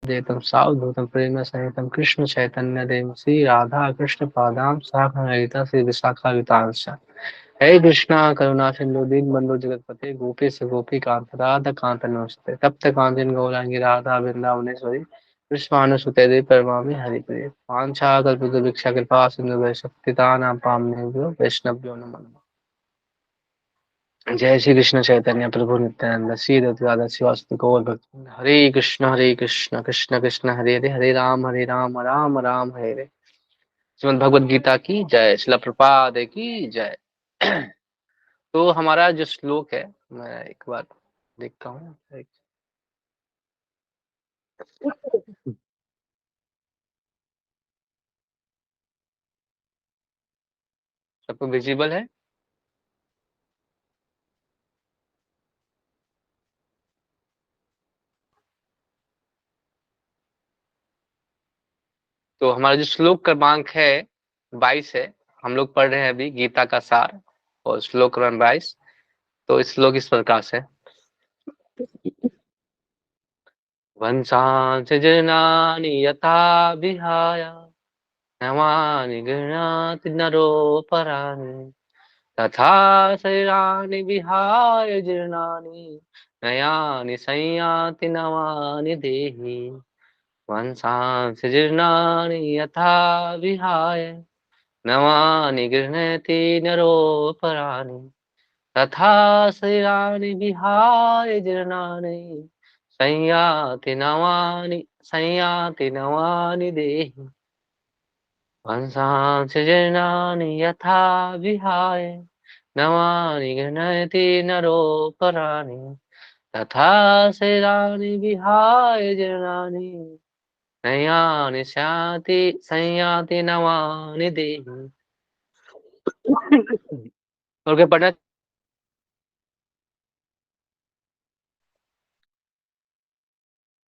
देतम सावधूतम प्रेम सहितम कृष्ण चैतन्य देव श्री राधा कृष्ण पादाम साखा श्री विशाखा वितांश। हे कृष्णा करुणा सिंधु दीन बंधु जगतपते गोपेश गोपी कांत राधा कांत नमस्ते तप्त कांचन गौरांगी राधा वृंदावनेश्वरी कृष्णानुसुते देवी परमामि हरिप्रिय पांचा कल्पतरुभिक्षा कृपा सिंधु वैशक्तितानां पावनेभ्यो वैष्णव्यो नमः। जय श्री कृष्ण चैतन्य प्रभु नित्यानंद श्री अद्वैत शिवासि गौर भक्त हरे कृष्ण कृष्ण कृष्ण हरे हरे हरे राम राम राम हरे हरे। श्रीमद् भगवद गीता की जय, श्रील प्रभुपाद की जय। तो हमारा जो श्लोक है, मैं एक बार देखता हूँ। सबको विजिबल है? तो हमारा जो श्लोक क्रमांक है 22 है। हम लोग पढ़ रहे हैं अभी गीता का सार और श्लोक क्रमांक 22। तो इस श्लोक इस प्रकार से, वंशांस जनानि यथा विहाय नवानि गृह्णाति नरोपराणि तथा शरीराणि विहाय जीर्णानि नयानि संयाति नवानि देहि। वंशांसि जीर्णानि यथा विहाय नवानि गृह्णति नरोपराणि तथा शरीराणि विहाय जीर्णानि संयाति नवानि देहि। वंशांसि जीर्णानि यथा विहाय नवानि गृह्णति नरोपराणि तथा शरीराणि विहाय जीर्णानि नयानि संयाति नवानि देहि। और क्या पढ़ना?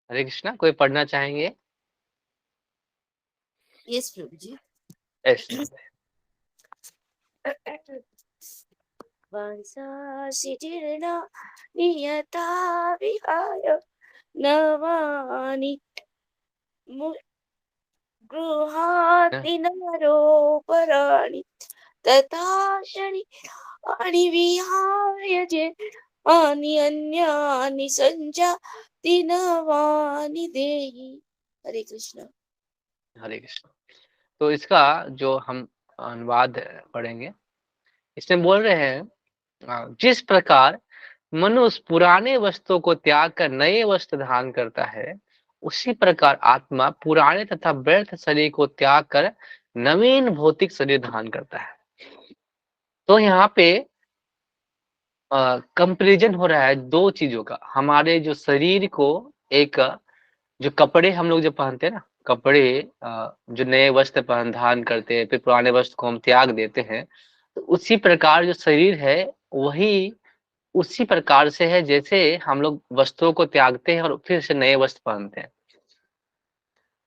हरे कृष्णा, कोई पढ़ना चाहेंगे? यस प्रभु जी। वंशांसि जीर्णानि यथा विहाय नवानि गृह्णाति नरोपराणि तथा शरीराणि विहाय अन्यानि संयाति नवानि देहि। हरे कृष्ण। हरे कृष्ण। तो इसका जो हम अनुवाद पढ़ेंगे, इसमें बोल रहे हैं, जिस प्रकार मनुष्य पुराने वस्त्रों को त्याग कर नए वस्त्र धारण करता है, उसी प्रकार आत्मा पुराने तथा व्यर्थ शरीर को त्याग कर नवीन भौतिक शरीर धारण करता है। तो यहाँ पे कंपैरिजन हो रहा है दो चीजों का। हमारे जो शरीर को एक जो कपड़े हम लोग जो पहनते हैं ना, कपड़े जो नए वस्त्र धारण करते हैं, फिर पुराने वस्त्र को हम त्याग देते हैं, तो उसी प्रकार जो शरीर है वही उसी प्रकार से है जैसे हम लोग वस्त्रों को त्यागते हैं और फिर से नए वस्त्र पहनते हैं।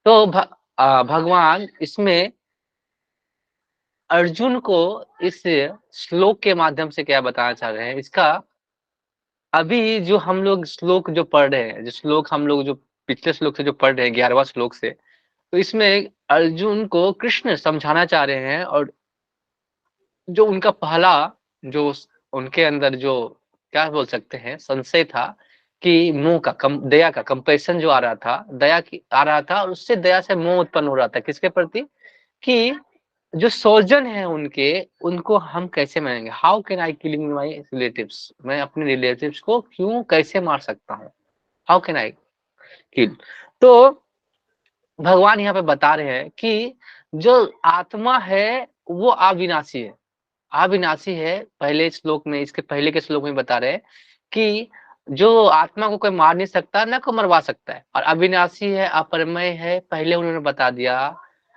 तो भगवान इसमें अर्जुन को इस श्लोक के माध्यम से क्या बताना चाह रहे हैं, इसका अभी जो हम लोग श्लोक जो पढ़ रहे हैं, जो श्लोक हम लोग जो पिछले श्लोक से जो पढ़ रहे हैं 11वां श्लोक से, तो इसमें अर्जुन को कृष्ण समझाना चाह रहे हैं। और जो उनका पहला जो उनके अंदर जो क्या बोल सकते हैं संशय था कि मोह का दया का कंपैशन जो आ रहा था, दया की आ रहा था, और उससे दया से मोह उत्पन्न हो रहा था किसके प्रति, कि जो स्वजन है उनके, उनको हम कैसे मारेंगे। How can I killing my relatives, मैं अपने रिलेटिव्स को क्यों कैसे मार सकता हूँ, हाउ कैन आई किल। तो भगवान यहाँ पे बता रहे हैं कि जो आत्मा है वो अविनाशी है, अविनाशी है। पहले श्लोक में, इसके पहले के श्लोक में बता रहे हैं कि जो आत्मा को कोई मार नहीं सकता, ना को मरवा सकता है, और अविनाशी है, अपरमय है, पहले उन्होंने बता दिया।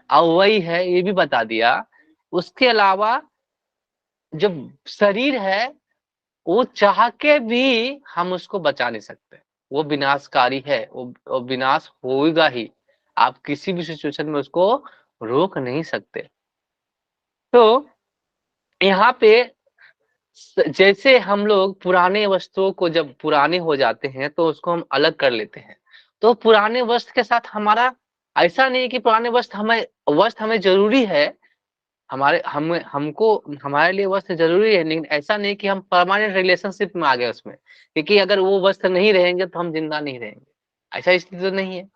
अव्ययी है, ये भी बता दिया। उसके अलावा जो शरीर है वो चाह के भी हम उसको बचा नहीं सकते, वो विनाशकारी है, वो विनाश होगा ही। आप किसी भी सिचुएशन में उसको रोक नहीं सकते। तो यहाँ पे जैसे हम लोग पुराने वस्तुओं को जब पुराने हो जाते हैं तो उसको हम अलग कर लेते हैं, तो पुराने वस्त्र के साथ हमारा ऐसा नहीं है कि पुराने वस्त्र हमें जरूरी है, हमको हमारे लिए वस्त्र जरूरी है, लेकिन ऐसा नहीं कि हम परमानेंट रिलेशनशिप में आ गए उसमें, क्योंकि अगर वो वस्त्र नहीं रहेंगे तो हम जिंदा नहीं रहेंगे, ऐसा स्थिति तो नहीं है।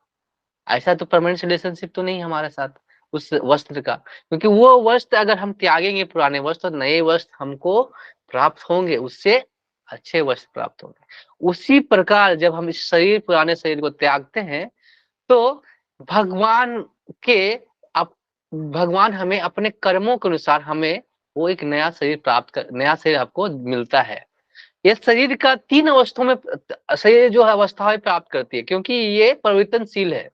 ऐसा तो परमानेंट रिलेशनशिप तो नहीं है हमारे साथ उस वस्त्र का, क्योंकि वो वस्त्र अगर हम त्यागेंगे पुराने वस्त्र, तो नए वस्त्र हमको प्राप्त होंगे, उससे अच्छे वस्त्र प्राप्त होंगे। उसी प्रकार जब हम इस पुराने शरीर को त्यागते हैं, तो भगवान के अप भगवान हमें अपने कर्मों के अनुसार हमें वो एक नया शरीर आपको मिलता है। ये शरीर का 3 अवस्थाओं में शरीर जो है अवस्थाएं प्राप्त करती है, क्योंकि ये परिवर्तनशील है,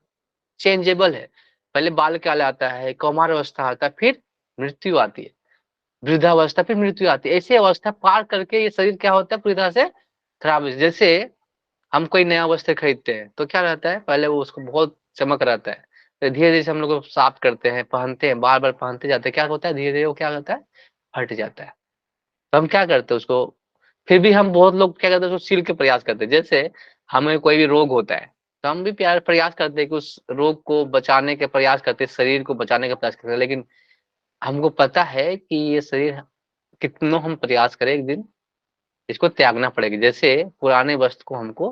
चेंजेबल है। पहले बाल काल आता है, कौमार अवस्था आता है, फिर मृत्यु आती है, वृद्धावस्था, फिर मृत्यु आती है। ऐसी अवस्था पार करके ये शरीर क्या होता है, पूरी तरह से खराब हो। जैसे हम कोई नया वस्त्र खरीदते हैं तो क्या रहता है, पहले वो उसको बहुत चमक रहता है, तो धीरे-धीरे से हम लोग साफ करते हैं, पहनते हैं, बार-बार पहनते जाते हैं, क्या होता है, धीरे-धीरे वो क्या होता है, हट जाता है। तो हम क्या करते हैं उसको, फिर भी हम बहुत लोग क्या करते हैं, उसको सील के प्रयास करते हैं। जैसे हमें कोई भी रोग होता है, तो हम भी प्रयास करते हैं कि उस रोग को बचाने के प्रयास करते हैं, शरीर को बचाने का प्रयास करते हैं, लेकिन हमको पता है कि ये शरीर कितनों हम प्रयास करें, एक दिन इसको त्यागना पड़ेगा। जैसे पुराने वस्त्र को हमको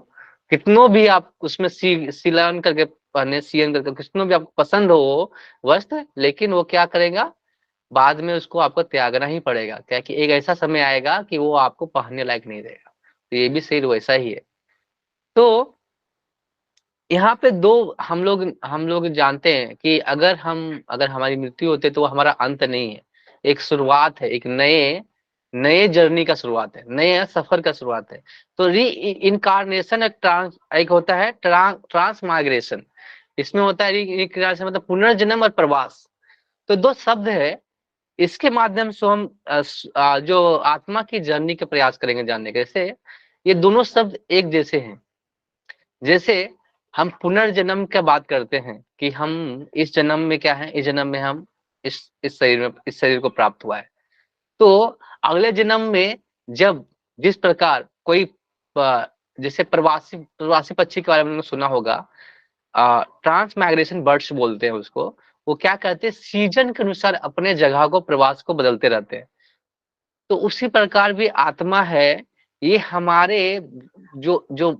कितनों भी आप उसमें सिलान करके पहने, सियन करके कितनों भी आपको पसंद हो वो वस्त्र, लेकिन वो क्या करेगा, बाद में उसको आपको त्यागना ही पड़ेगा, क्या कि एक ऐसा समय आएगा कि वो आपको पहनने लायक नहीं रहेगा। तो ये भी शरीर वैसा ही है। तो यहाँ पे दो हम लोग जानते हैं कि अगर हमारी मृत्यु होती है तो वो हमारा अंत नहीं है, एक शुरुआत है, एक नए नए जर्नी का शुरुआत है, नए सफर का शुरुआत है। तो री इनकारनेशन एक होता है ट्रांसमाइग्रेशन, इसमें होता है रीइंकार्नेशन मतलब पुनर्जन्म और प्रवास। तो 2 शब्द है, इसके माध्यम से हम जो आत्मा की जर्नी के प्रयास करेंगे जानने के। जैसे ये दोनों शब्द एक जैसे हैं। जैसे हम पुनर्जन्म की बात करते हैं कि हम इस जन्म में क्या है, इस जन्म में हम इस शरीर को प्राप्त हुआ है, तो अगले जन्म में जब जिस प्रकार कोई जैसे प्रवासी पक्षी के बारे में सुना होगा, ट्रांसमाइग्रेशन बर्ड्स बोलते हैं उसको। वो क्या करते हैं, सीजन के अनुसार अपने जगह को, प्रवास को बदलते रहते हैं। तो उसी प्रकार भी आत्मा है, ये हमारे जो जो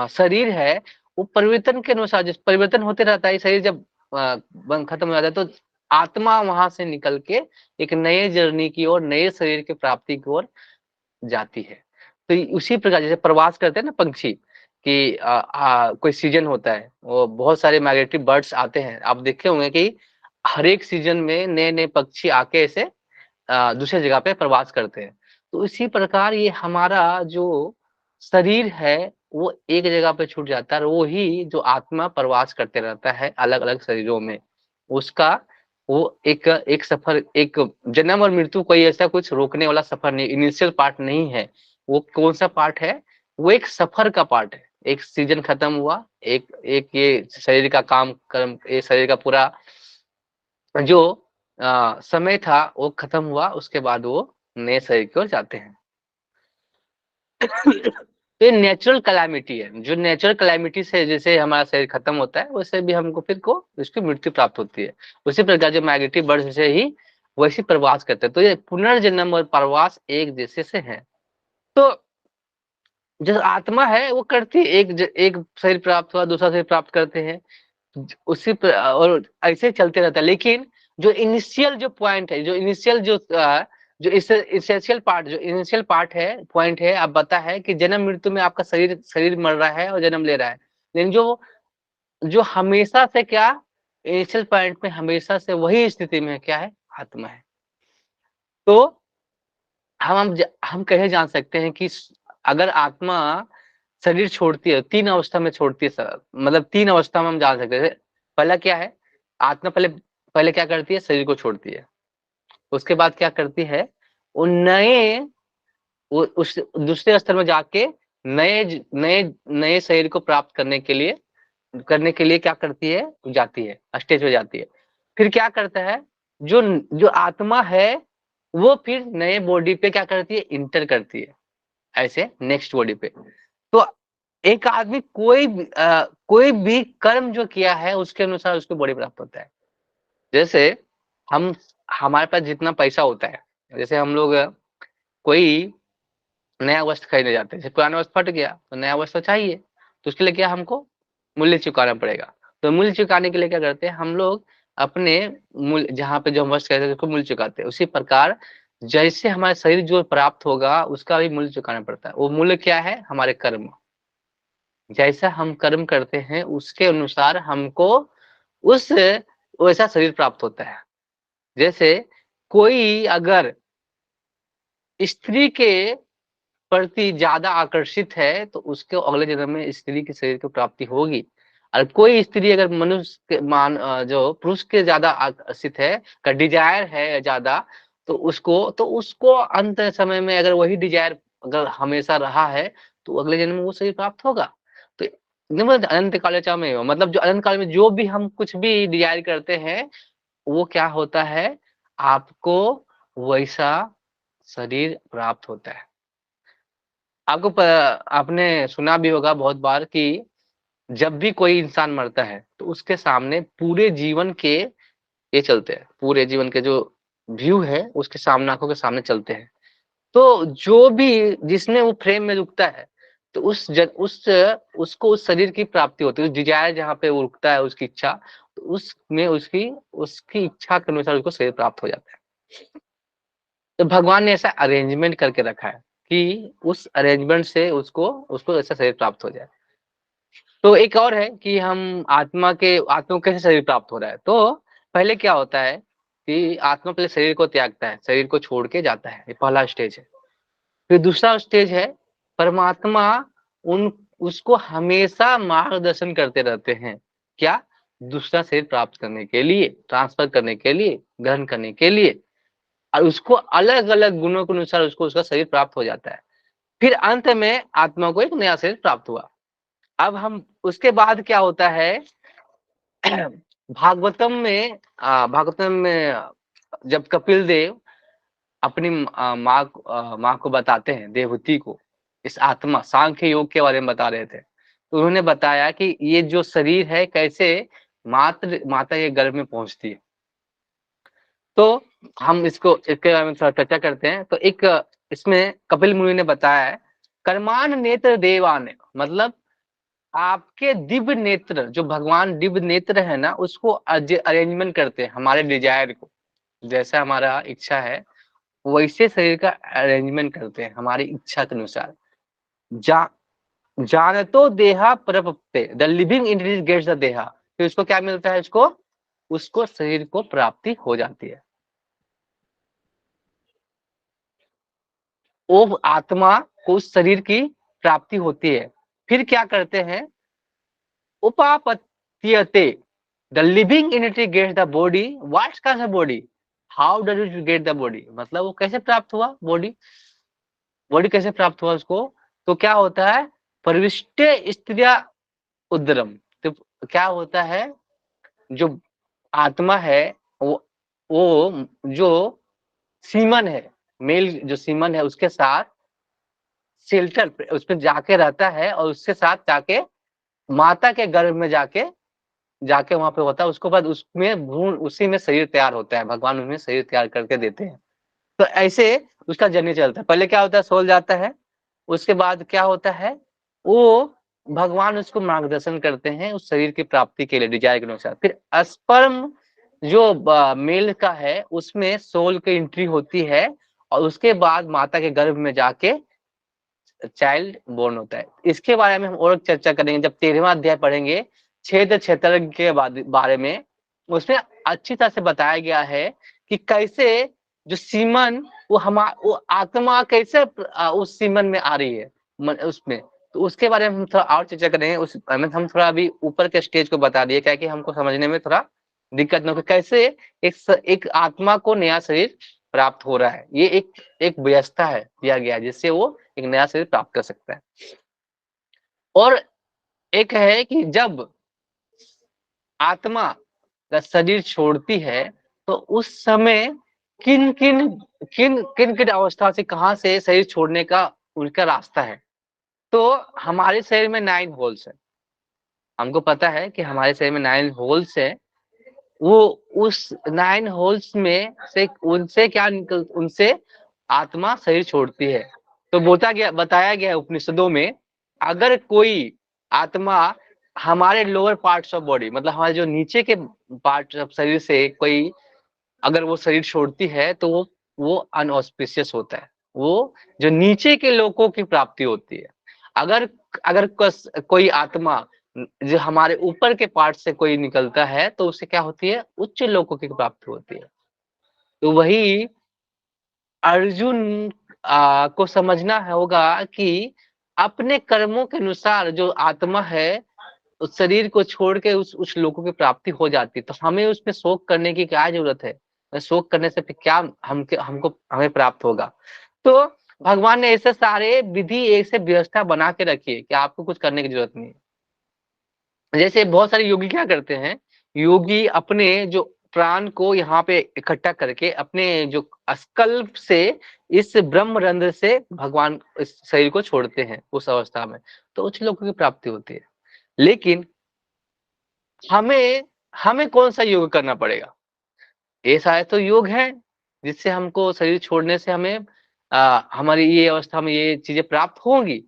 शरीर है, वो परिवर्तन के अनुसार जिस परिवर्तन होते रहता है। शरीर जब खत्म हो जाता है तो आत्मा वहां से निकल के एक नए जर्नी की ओर, नए शरीर की प्राप्ति की ओर जाती है। तो उसी प्रकार जैसे प्रवास करते हैं ना पंछी कि कोई सीजन होता है, वो बहुत सारे माइग्रेटरी बर्ड्स आते हैं, आप देखे होंगे कि हर एक सीजन में नए नए पक्षी आके ऐसे दूसरे जगह पे प्रवास करते हैं। तो इसी प्रकार ये हमारा जो शरीर है वो एक जगह पे छूट जाता है, और वो ही जो आत्मा प्रवास करते रहता है अलग अलग शरीरों में, उसका वो एक सफर, एक जन्म और मृत्यु कोई ऐसा कुछ रोकने वाला सफर नहीं, इनिशियल पार्ट नहीं है। वो कौन सा पार्ट है, वो एक सफर का पार्ट है। एक सीजन खत्म हुआ, एक एक ये शरीर का काम कर्म, ये शरीर का पूरा जो समय था वो खत्म हुआ, उसके बाद वो नए शरीर की ओर जाते हैं। तो ये नेचुरल कैलामिटी है, जो नेचुरल कैलामिटी से जैसे हमारा शरीर खत्म होता है, वैसे भी हमको फिर को उसकी मृत्यु प्राप्त होती है। उसी प्रकार जो माइग्रेटरी बर्ड्स से ही वैसे प्रवास करते हैं। तो ये पुनर्जन्म और प्रवास एक जैसे से है। तो जो आत्मा है वो करती है, एक शरीर प्राप्त हुआ, दूसरा शरीर प्राप्त करते हैं, और ऐसे चलते रहता है। लेकिन जो इनिशियल जो पॉइंट है, जो इनिशियल पार्ट है, पॉइंट है, अब बता है कि जन्म मृत्यु में आपका शरीर शरीर मर रहा है और जन्म ले रहा है, लेकिन जो जो हमेशा से क्या, इनिशियल पॉइंट में हमेशा से वही स्थिति में क्या है, आत्मा है। तो हम कहे जान सकते हैं कि अगर आत्मा शरीर छोड़ती है, 3 अवस्था में छोड़ती है सर, मतलब 3 अवस्था में हम जान सकते हैं। पहला क्या है, आत्मा पहले पहले क्या करती है, शरीर को छोड़ती है। उसके बाद क्या करती है, वो नए वो उस दूसरे स्तर में जाके नए नए नए शरीर को प्राप्त करने के लिए क्या करती है, जाती है, स्टेज पे जाती है। फिर क्या करता है, जो जो आत्मा है वो फिर नए बॉडी पे क्या करती है, इंटर करती है, ऐसे नेक्स्ट बॉडी पे। तो एक आदमी कोई भी कर्म जो किया है उसके अनुसार उसको बॉडी प्राप्त होता है। जैसे हम हमारे पास जितना पैसा होता है, जैसे हम लोग कोई नया वस्त्र खरीदने जाते हैं, जैसे पुराना वस्त्र फट गया तो नया वस्त्र चाहिए, तो उसके लिए क्या हमको मूल्य चुकाना पड़ेगा। तो मूल्य चुकाने के लिए क्या करते हैं हम लोग, अपने मूल्य जहाँ पे जो हम वस्त्र खरीदते हैं उसको मूल्य चुकाते हैं। उसी प्रकार जैसे हमारा शरीर जो प्राप्त होगा उसका भी मूल्य चुकाना पड़ता है। वो मूल्य क्या है? हमारे कर्म। जैसा हम कर्म करते हैं उसके अनुसार हमको उस वैसा शरीर प्राप्त होता है। जैसे कोई अगर स्त्री के प्रति ज्यादा आकर्षित है तो उसके अगले जन्म में स्त्री के शरीर की प्राप्ति होगी। और कोई स्त्री अगर मनुष्य के जो पुरुष के ज्यादा आकर्षित है, का डिजायर है ज्यादा, तो उसको अंत समय में अगर वही डिजायर अगर हमेशा रहा है तो अगले जन्म में वो शरीर प्राप्त होगा। तो अनंत काल में मतलब जो अनंत काल में जो भी हम कुछ भी डिजायर करते हैं वो क्या होता है, आपको वैसा शरीर प्राप्त होता है। आपने सुना भी होगा बहुत बार कि जब भी कोई इंसान मरता है तो उसके सामने पूरे जीवन के ये चलते हैं, पूरे जीवन के जो व्यू है उसके सामने, आंखों के सामने चलते हैं। तो जो भी जिसने वो फ्रेम में रुकता है तो उसको उस शरीर की प्राप्ति होती है, उस डिजायर जहाँ पे वो रुकता है उसकी इच्छा, तो उसमें उसकी उसकी इच्छा के अनुसार उसको शरीर प्राप्त हो जाता है। तो भगवान ने ऐसा अरेंजमेंट करके रखा है कि उस अरेंजमेंट से उसको उसको ऐसा शरीर प्राप्त हो जाए। तो एक और है कि हम आत्मा को कैसे शरीर प्राप्त हो रहा है। तो पहले क्या होता है कि आत्मा पहले शरीर को त्यागता है, शरीर को छोड़ के जाता है, ये पहला स्टेज है। फिर दूसरा स्टेज है परमात्मा उन उसको हमेशा मार्गदर्शन करते रहते हैं। क्या? दूसरा शरीर प्राप्त करने के लिए, ट्रांसफर करने के लिए, ग्रहण करने के लिए। और उसको अलग अलग गुणों के अनुसार उसको उसका शरीर प्राप्त हो जाता है। फिर अंत में आत्मा को एक नया शरीर प्राप्त हुआ। अब हम उसके बाद क्या होता है भागवतम में जब कपिल देव अपनी माँ को बताते हैं, देवहूति को, इस आत्मा सांख्य योग के बारे में बता रहे थे, तो उन्होंने बताया कि ये जो शरीर है कैसे माता के गर्भ में पहुंचती है। तो हम इसके बारे में थोड़ा चर्चा करते हैं। तो एक इसमें कपिल मुनि ने बताया है, कर्मान नेत्र देवान, मतलब आपके दिव्य नेत्र, जो भगवान दिव्य नेत्र है ना, उसको अरेंजमेंट करते हैं हमारे डिजायर को। जैसा हमारा इच्छा है वैसे शरीर का अरेंजमेंट करते हैं हमारी इच्छा के अनुसार। जा जानतो देहा प्रपत्ते, the living intelligence gets the देहा। फिर उसको क्या मिलता है? उसको शरीर को प्राप्ति हो जाती है। वो आत्मा को उस शरीर की प्राप्ति होती है। फिर क्या करते हैं? उपापत्यते, the living entity gets the body. What kind of body? How does it get the body? मतलब वो कैसे प्राप्त हुआ बॉडी कैसे प्राप्त हुआ उसको? तो क्या होता है? प्रविष्टे स्त्रिया उदरम। तो क्या होता है, जो आत्मा है वो जो सीमन है, मेल जो सीमन है उसके साथ शेल्टर पे उसपे जाके रहता है और उसके साथ जाके माता के गर्भ में जाके जाके वहां पे होता है। उसके बाद उसमें भ्रूण, उसी में शरीर तैयार होता है, भगवान उसमें शरीर तैयार करके देते हैं। तो ऐसे उसका जर्नी चलता है। पहले क्या होता है? सोल जाता है, उसके बाद क्या होता है, वो भगवान उसको मार्गदर्शन करते हैं उस शरीर की प्राप्ति के लिए डिजायर के अनुसार। फिर स्पर्म जो मेल का है उसमें सोल की एंट्री होती है और उसके बाद माता के गर्भ में जाके चाइल्ड बोर्न होता है। इसके बारे में हम और चर्चा करेंगे जब 13वां अध्याय पढ़ेंगे, छेद क्षेत्र के बारे में। उसमें अच्छी तरह से बताया गया है कि कैसे जो सीमन वो आत्मा कैसे उस सीमन में आ रही है उसमें। तो उसके बारे में हम थोड़ा और चर्चा करेंगे। हम थोड़ा अभी ऊपर के स्टेज को बता दिए क्या कि हमको समझने में थोड़ा दिक्कत न हो, कैसे एक आत्मा को नया शरीर प्राप्त हो रहा है। ये एक व्यवस्था है दिया गया जिससे वो एक नया शरीर प्राप्त कर सकता है। और एक है कि जब आत्मा का शरीर छोड़ती है तो उस समय किन किन किन किन किन अवस्था से, कहां से शरीर छोड़ने का उनका रास्ता है। तो हमारे शरीर में 9 होल्स है, हमको पता है कि हमारे शरीर में 9 होल्स है। वो उस 9 होल्स में से उनसे क्या निकल उनसे आत्मा शरीर छोड़ती है। तो बताया गया है उपनिषदों में, अगर कोई आत्मा हमारे लोअर पार्ट्स ऑफ बॉडी, मतलब हमारे जो नीचे के पार्ट ऑफ शरीर से कोई अगर वो शरीर छोड़ती है, तो वो अनऑस्पिशियस होता है, वो जो नीचे के लोगों की प्राप्ति होती है। अगर अगर कोई आत्मा जो हमारे ऊपर के पार्ट से कोई निकलता है, तो उससे क्या होती है, उच्च लोगों की प्राप्ति होती है। तो वही अर्जुन को समझना होगा कि अपने कर्मों के अनुसार जो आत्मा है, उस शरीर को छोड़ के उस लोगों की प्राप्ति हो जाती है। तो हमें उसमें शोक करने की क्या जरूरत है, शोक करने से फिर क्या हमें प्राप्त होगा। तो भगवान ने ऐसे सारे विधि, ऐसे व्यवस्था बना के रखी है कि आपको कुछ करने की जरूरत नहीं है। जैसे बहुत सारे योगी क्या करते हैं, योगी अपने जो प्राण को यहाँ पे इकट्ठा करके अपने जो स्कल्प से इस ब्रह्मरंध्र से भगवान इस शरीर को छोड़ते हैं उस अवस्था में, तो उच्च लोगों की प्राप्ति होती है। लेकिन हमें हमें कौन सा योग करना पड़ेगा? ये सारे तो योग है जिससे हमको शरीर छोड़ने से हमें हमारी ये अवस्था में ये चीजें प्राप्त होंगी।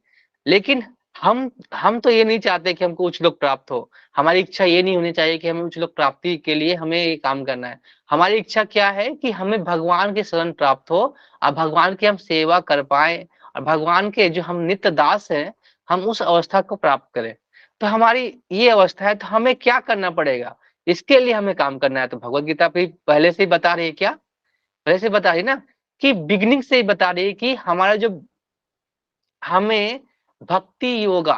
लेकिन हम तो ये नहीं चाहते कि हमको उच्च लोक प्राप्त हो। हमारी इच्छा ये नहीं होनी चाहिए कि हमें उच्च लोक प्राप्ति के लिए हमें ये काम करना है। हमारी इच्छा क्या है कि हमें भगवान की शरण प्राप्त हो और भगवान की हम सेवा कर पाए और भगवान के जो हम नित्य दास हैं, हम उस अवस्था को प्राप्त करें। तो हमारी ये अवस्था है, तो हमें क्या करना पड़ेगा? इसके लिए हमें काम करना है। तो भगवत गीता भी पहले से ही बता रही है, क्या पहले से बता रही ना, कि बिगिनिंग से ही बता रही है कि हमारा जो हमें भक्ति योगा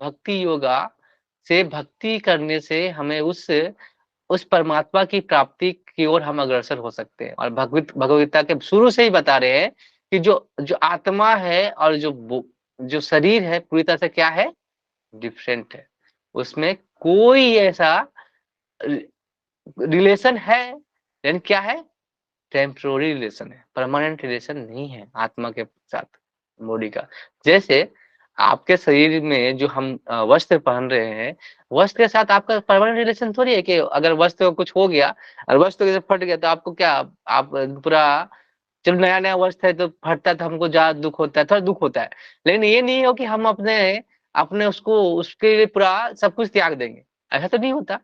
भक्ति योगा से भक्ति करने से हमें उस परमात्मा की प्राप्ति की ओर हम अग्रसर हो सकते हैं। और भगवत गीता के शुरू से ही बता रहे हैं कि जो जो आत्मा है और जो शरीर है पूरी तरह से क्या है, डिफरेंट है। उसमें कोई ऐसा रिलेशन है, लेकिन क्या है, टेम्पोररी रिलेशन है, परमानेंट रिलेशन नहीं है आत्मा के साथ बॉडी का। जैसे आपके शरीर में जो हम वस्त्र पहन रहे हैं, वस्त्र के साथ आपका परमानेंट रिलेशन थोड़ी है कि अगर वस्त्र को कुछ हो गया और वस्त्र जैसे फट गया तो आपको क्या, आप पूरा, चलो नया नया वस्त्र है तो फटता है तो हमको ज्यादा दुख होता है, थोड़ा दुख होता है। लेकिन ये नहीं हो कि हम अपने अपने उसको उसके लिए पूरा सब कुछ त्याग देंगे, ऐसा तो नहीं होता।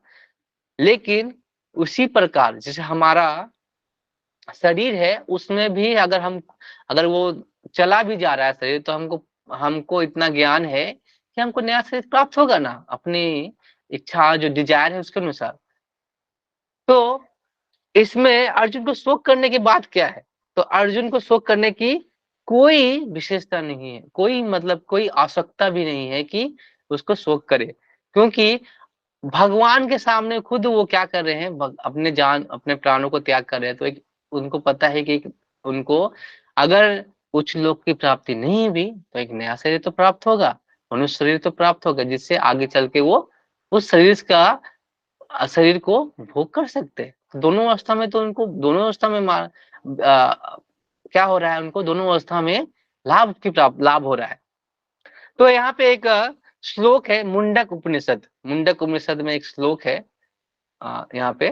लेकिन उसी प्रकार जैसे हमारा शरीर है, उसमें भी अगर वो चला भी जा रहा है शरीर, तो हमको हमको इतना ज्ञान है कि हमको नया शरीर प्राप्त होगा ना, अपनी इच्छा जो डिजायर है उसके अनुसार। तो इसमें अर्जुन को शोक करने की बात क्या है? तो अर्जुन को शोक करने की कोई विशेषता नहीं है, कोई मतलब कोई आवश्यकता भी नहीं है कि उसको शोक करे, क्योंकि भगवान के सामने खुद वो क्या कर रहे हैं, अपने प्राणों को त्याग कर रहे हैं। तो एक उनको पता है कि उनको अगर कुछ लोग की प्राप्ति नहीं हुई तो एक नया शरीर तो प्राप्त होगा, मनुष्य शरीर तो प्राप्त होगा, जिससे आगे चल के वो उस शरीर को भोग कर सकते हैं। दोनों अवस्था में तो उनको दोनों अवस्था में क्या हो रहा है, उनको दोनों अवस्था में लाभ हो रहा है। तो यहाँ पे एक श्लोक है, मुंडक उपनिषद में एक श्लोक है यहाँ पे।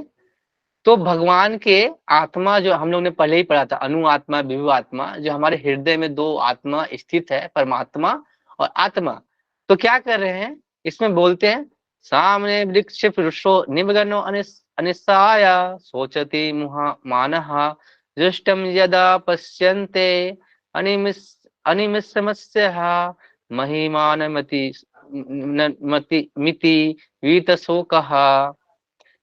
तो भगवान के आत्मा जो हम लोग ने पहले ही पढ़ा था, अनु आत्मा विभु आत्मा, जो हमारे हृदय में दो आत्मा स्थित है, परमात्मा और आत्मा। तो क्या कर रहे हैं, इसमें बोलते हैं, सामने वृक्ष पुरुषो निमगनो अनिस्साय सोचति मानः दृष्टम यदा पश्यन्ते अनिमिषमस्यः महिमानमति मिति वीतशोकः।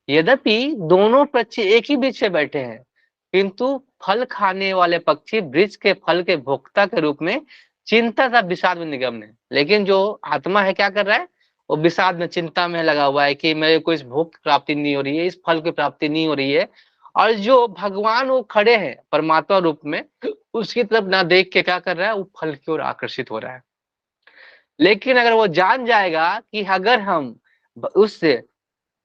यद्यपि दोनों पक्षी एक ही वृक्ष पे बैठे हैं, किंतु फल खाने वाले पक्षी वृक्ष के फल के भोक्ता के रूप में चिंता तथा विषाद में निगम्न है। लेकिन जो आत्मा है क्या कर रहा है, वो विषाद में, चिंता में लगा हुआ है कि मेरे को इस भोग की प्राप्ति नहीं हो रही है, इस फल की प्राप्ति नहीं हो रही है। और जो भगवान वो खड़े हैं परमात्मा रूप में, उसकी तरफ ना देख के क्या कर रहा है, वो फल की ओर आकर्षित हो रहा है। लेकिन अगर वो जान जाएगा कि अगर हम उससे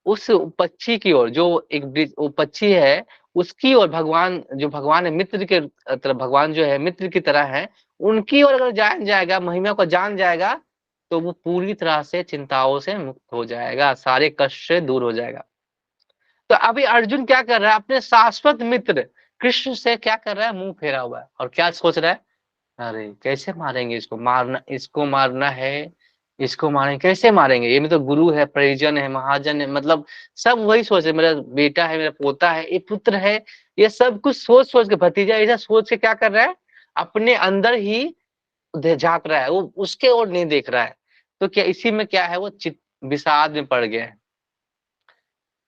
उस पक्षी की ओर, जो एक वो पक्षी है, उसकी और भगवान है मित्र के तरह, भगवान जो है मित्र की तरह है, उनकी ओर अगर जान जाएगा, महिमा को जान जाएगा, तो वो पूरी तरह से चिंताओं से मुक्त हो जाएगा, सारे कष्ट से दूर हो जाएगा। तो अभी अर्जुन क्या कर रहा है, अपने शाश्वत मित्र कृष्ण से क्या कर रहा है, मुंह फेरा हुआ है, और क्या सोच रहा है, अरे कैसे मारेंगे इसको, मारना है, इसको मारेंगे, कैसे मारेंगे, ये में तो गुरु है, परिजन है, महाजन है, मतलब सब वही सोच है, मेरा बेटा है, मेरा पोता है, ये पुत्र है, ये सब कुछ सोच सोच के, भतीजा ऐसा सोच के क्या कर रहा है, अपने अंदर ही झांक रहा है, वो उसके ओर नहीं देख रहा है। तो क्या इसी में क्या है, वो चित विषाद में पड़ गया है।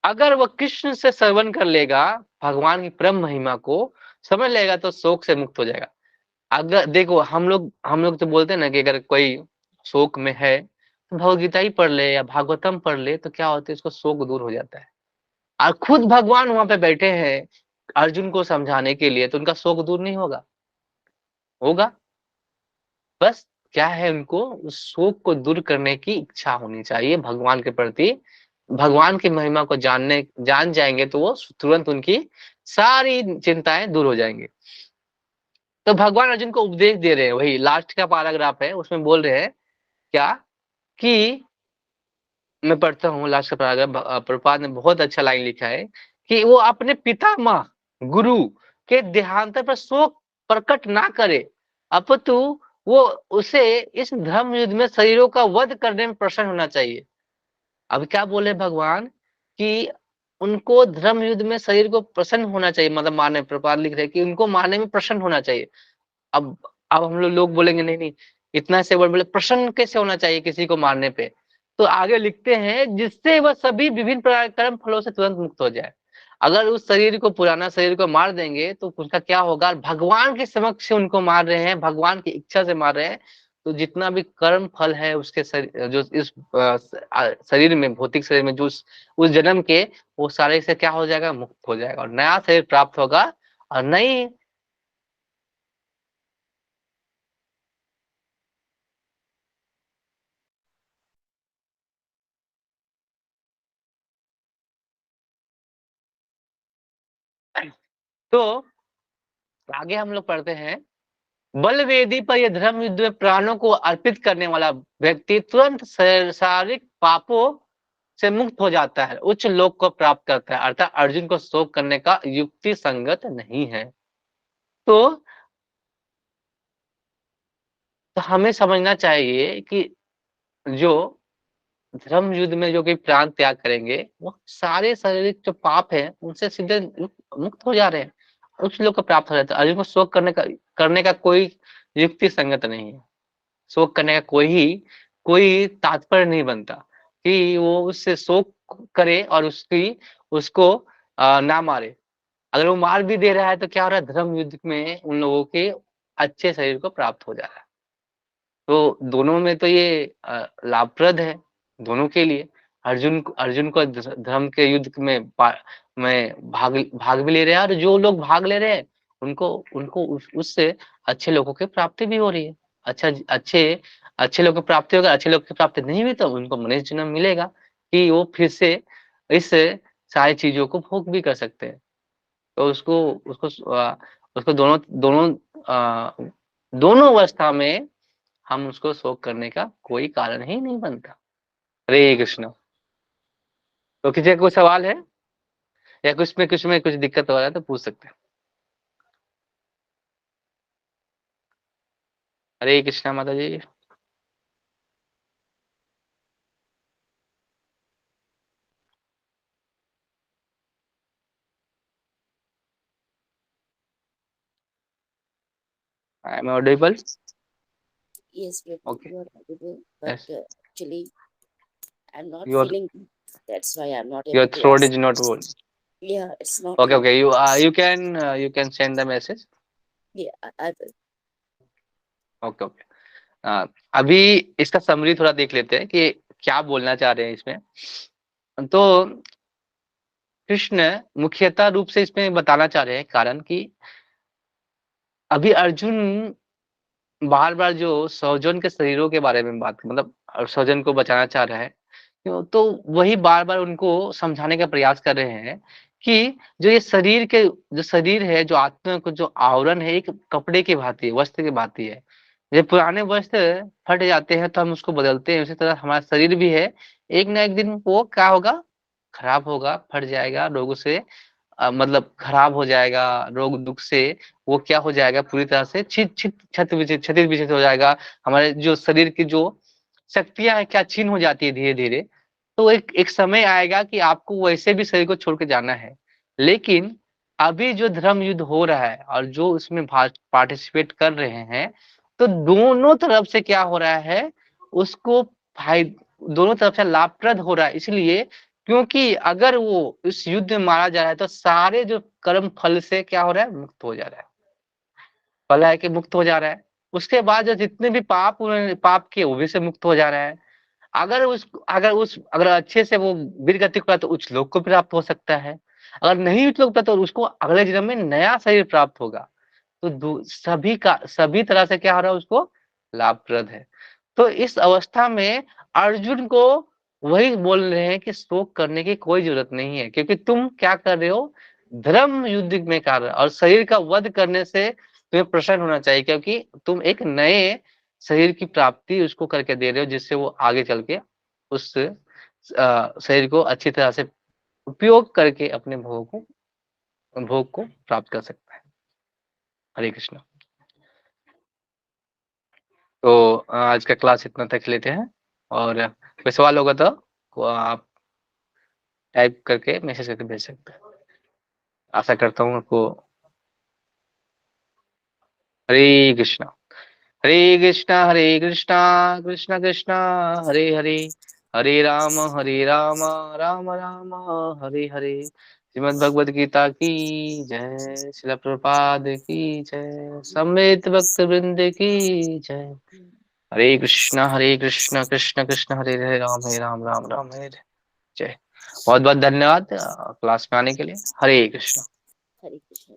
अगर वो कृष्ण से श्रवण कर लेगा, भगवान की परम महिमा को समझ लेगा, तो शोक से मुक्त हो जाएगा। अगर देखो, हम लोग तो बोलते हैं ना कि अगर कोई शोक में है, तो भगवत गीता ही पढ़ ले या भागवतम पढ़ ले, तो क्या होता है, उसको शोक दूर हो जाता है। और खुद भगवान वहां पे बैठे हैं अर्जुन को समझाने के लिए, तो उनका शोक दूर नहीं होगा, होगा। बस क्या है, उनको उस शोक को दूर करने की इच्छा होनी चाहिए भगवान के प्रति। भगवान की महिमा को जान जाएंगे, तो वो तुरंत उनकी सारी चिंताएं दूर हो जाएंगी। तो भगवान अर्जुन को उपदेश दे रहे हैं, वही लास्ट का पैराग्राफ है, उसमें बोल रहे हैं क्या, कि मैं पढ़ता हूँ लास्ट का पैराग्राफ, प्रभुपाद ने बहुत अच्छा लाइन लिखा है, कि वो अपने पितामह गुरु के देहांत पर शोक प्रकट ना करे, अपितु वो उसे इस धर्म युद्ध में शरीरों का वध करने में प्रसन्न होना चाहिए। अब क्या बोले भगवान, कि उनको धर्म युद्ध में शरीर को प्रसन्न होना चाहिए, मतलब मारने, प्रभुपाद लिख रहे हैं कि उनको मारने में प्रसन्न होना चाहिए। अब अब हम लोग बोलेंगे नहीं नहीं, इतना से बोले प्रसन्न कैसे होना चाहिए किसी को मारने पे, तो आगे लिखते हैं, जिससे वह सभी विभिन्न प्रकार के कर्म फलों से तुरंत मुक्त हो जाए। अगर उस शरीर को, पुराना शरीर को मार देंगे, तो उसका क्या होगा, भगवान के समक्ष से उनको मार रहे हैं, भगवान की इच्छा से मार रहे हैं, तो जितना भी कर्म फल है उसके शरीर, जो इस शरीर में, भौतिक शरीर में, जो उस जन्म के, वो सारे से क्या हो जाएगा, मुक्त हो जाएगा, और नया शरीर प्राप्त होगा, और नई तो आगे हम लोग पढ़ते हैं, बल वेदी पर यह धर्म युद्ध में प्राणों को अर्पित करने वाला व्यक्ति तुरंत शारीरिक पापों से मुक्त हो जाता है, उच्च लोक को प्राप्त करता है, अर्थात अर्जुन को शोक करने का युक्ति संगत नहीं है। तो, हमें समझना चाहिए कि जो धर्म युद्ध में जो कि प्राण त्याग करेंगे, वो सारे शारीरिक जो पाप है उनसे सीधे मुक्त हो जा रहे हैं, उच्च लोक को प्राप्त हो जाता है। अर्जुन को शोक करने का कोई युक्ति संगत नहीं है, शोक करने का कोई तात्पर्य नहीं बनता, कि वो उससे शोक करे और उसको ना मारे। अगर वो मार भी दे रहा है, तो क्या हो रहा है, धर्म युद्ध में उन लोगों के अच्छे शरीर को प्राप्त हो जा रहा है। तो दोनों में तो ये लाभप्रद है, दोनों के लिए। अर्जुन को धर्म के युद्ध में भाग भी ले रहे हैं, और जो लोग भाग ले रहे हैं, उनको उनको उससे अच्छे लोगों की प्राप्ति भी हो रही है। अच्छे लोगों की प्राप्ति होगा, अच्छे लोगों की प्राप्ति नहीं हुई, तो उनको मनुष्य जन्म मिलेगा, कि वो फिर से इस सारी चीजों को भोग भी कर सकते हैं। तो उसको उसको उसको दोनों अवस्था में हम उसको शोक करने का कोई कारण ही नहीं बनता। हरे कृष्ण। तो किसी का कोई सवाल है, या कुछ में कुछ दिक्कत हो रहा है, तो पूछ सकते हैं। हरे कृष्णा माता जी। I am audible? Yes, Prabhu, okay, you are audible, but yes, actually I'm not your feeling good. That's why I'm not your able to throat ask. Is not good. Yeah, it's not okay, good. Okay, you can send the message. Yeah, I will. Okay, okay. अभी इसका summary थोड़ा देख लेते हैं कि क्या बोलना चाह रहे हैं इसमें। तो कृष्ण मुख्यतः रूप से इसमें बताना चाह रहे हैं कारण, कि अभी अर्जुन बार बार जो स्वजन के शरीरों के बारे में बात, मतलब स्वजन को बचाना चाह रहा है, तो वही बार बार उनको समझाने का प्रयास कर रहे हैं, कि जो ये शरीर है, जो आत्मा को जो आवरण है, एक कपड़े की भांति है, वस्त्र की भांति है। जब पुराने वस्त्र फट जाते हैं तो हम उसको बदलते हैं, उसी तरह हमारा शरीर भी है, एक ना एक दिन वो क्या होगा, खराब होगा, फट जाएगा, रोगों से मतलब खराब हो जाएगा, रोग दुख से वो क्या हो जाएगा, पूरी तरह से क्षति विचलित हो जाएगा। हमारे जो शरीर की जो शक्तियां है क्या छीन हो जाती है धीरे धीरे। तो एक एक समय आएगा कि आपको वैसे भी शरीर को छोड़ के जाना है। लेकिन अभी जो धर्म युद्ध हो रहा है और जो उसमें पार्टिसिपेट कर रहे हैं, तो दोनों तरफ से क्या हो रहा है, उसको दोनों तरफ से लाभप्रद हो रहा है। इसलिए क्योंकि अगर वो इस युद्ध में मारा जा रहा है तो सारे जो कर्म फल से क्या हो रहा है, मुक्त हो जा रहा है, फल है कि मुक्त हो जा रहा है। उसके बाद जो जितने भी पाप किए वो भी से मुक्त हो जा रहा है। अगर अच्छे से वो वीर गति को तो उच्च लोक को प्राप्त हो सकता है। अगर नहीं उच्च लोक तो उसको अगले जन्म में नया शरीर प्राप्त होगा। तो सभी तरह से क्या हो रहा है, उसको लाभप्रद है। तो इस अवस्था में अर्जुन को वही बोल रहे हैं कि शोक करने की कोई जरूरत नहीं है, क्योंकि तुम क्या कर रहे हो, धर्म युद्ध में कर रहे हो, और शरीर का वध करने से तुम्हें प्रसन्न होना चाहिए, क्योंकि तुम एक नए शरीर की प्राप्ति उसको करके दे रहे हो, जिससे वो आगे चल के उस शरीर को अच्छी तरह से उपयोग करके अपने भोग को प्राप्त कर सकता है। हरे कृष्ण। तो आज का क्लास इतना तक लेते हैं, और कोई सवाल होगा तो आप टाइप करके मैसेज करके भेज सकते हैं। आशा करता हूँ आपको। हरे कृष्णा हरे कृष्णा हरे कृष्णा कृष्णा कृष्णा हरे हरे, हरे राम राम राम हरे हरे। श्रीमद् भगवद गीता की जय, श्रील प्रभुपाद की जय, समेत भक्त वृंद की जय। हरे कृष्णा कृष्ण कृष्ण हरे राम राम हरे हरे। जय। बहुत बहुत धन्यवाद क्लास में आने के लिए। हरे कृष्णा। हरे कृष्ण।